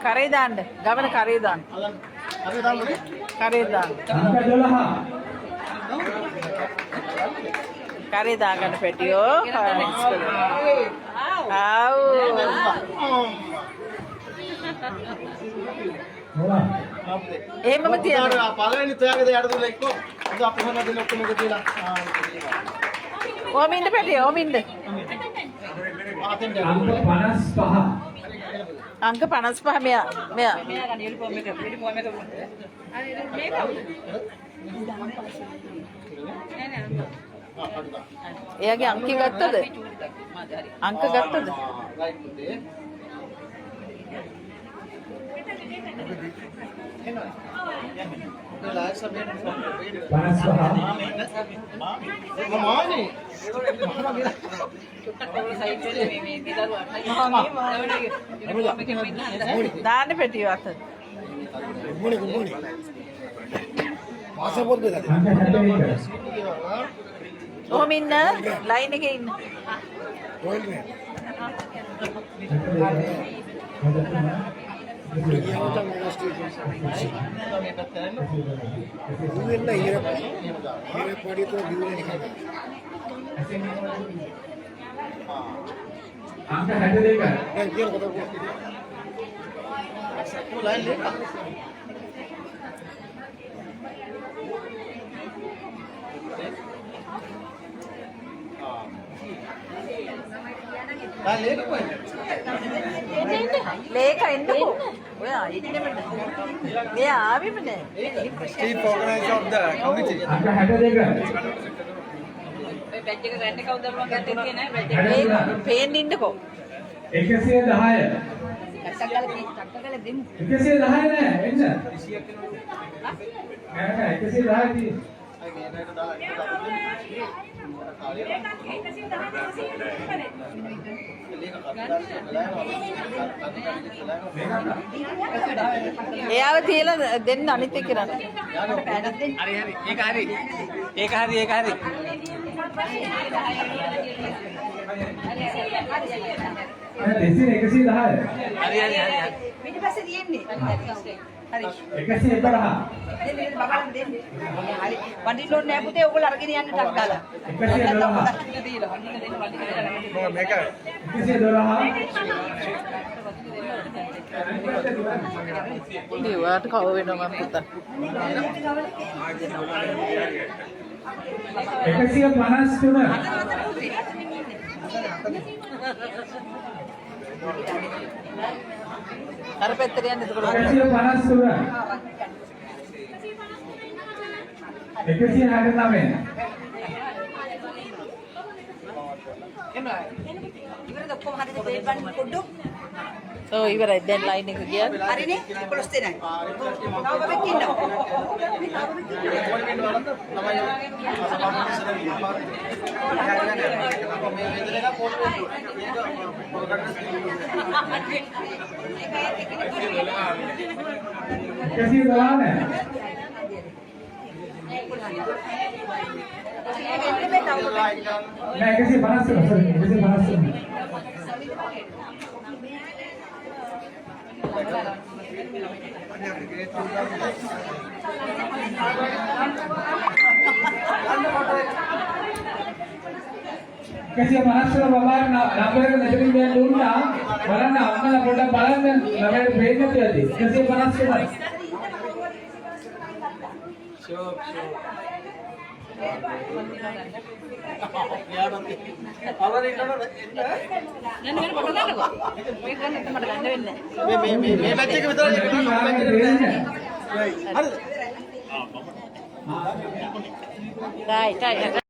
කරේ දාන්න. ගමන කරේ දාන්න. කරේ දාන්න. කරේ දාගන්න පැටියෝ. ආව්. එහෙමම තියනවා. පළවෙනි තෑගද යට දුල එක්ක. අද අපි හොන දෙන ඔක්කොම එක තියලා. ඕමින්ද පැටියෝ ඕමින්ද. अंक 55 अंक 55 මෙයා ගන්න යුනිෆෝම් එක අර මේ කවුද එයාගේ අංක ගත්තද අංක ගත්තද දාන්න පැටියෝ අත ඔහොම ඉන්න ලයින් එකේ ඉන්න अंक 62 ලේක එන්නකෝ ඔයා ඉන්නෙම මෙයා ආවෙම නෑ Chief Organizer of the committee. अंक 62 ඔය බැච් එක රැන්ඩ් කවුද මම ගත්තේ නෑ බැච් එක පේන්න ඉන්නකෝ 110 ටක්කල දෙමු 110 නෑ එන්න නෑ 110 දී එයාව තියලා දෙන්න අනිත් එක කරන්න හරි හරි ඒක හරි ඒක හරි ඒක හරි දෙසින් 110 හරි හරි හරි පිටිපස්සේ තියෙන්නේ හරි 111 දෙන්න බබලන් දෙන්න හරි වണ്ടി ලෝඩ් නෑ පුතේ ඔයගොල්ලෝ අරගෙන යන්න ටක් දාලා 112 දීලා වണ്ടി දෙන්න වണ്ടി මොකද මේක 112 ඒවට කව වෙනවා මම පුතා 153 අර පැත්තට යන්න එතකොට 169 ඉවරද ඔක්කොම හරිද බේබ් ගන්න පොඩ්ඩු ඔව් ඉවරයි දැන් ලයින් එක ගියා හරිනේ 11 දෙනයි තව බබෙක් ඉන්නවා कैसे महाराष्ट्र बाबा नापेर नजरी में लूटना බලන්න අම්මලා පොඩ්ඩක් බලන්න ළමයට පේන්නේ නැති कैसे महाराष्ट्र මේ බැච් එක විතරයි right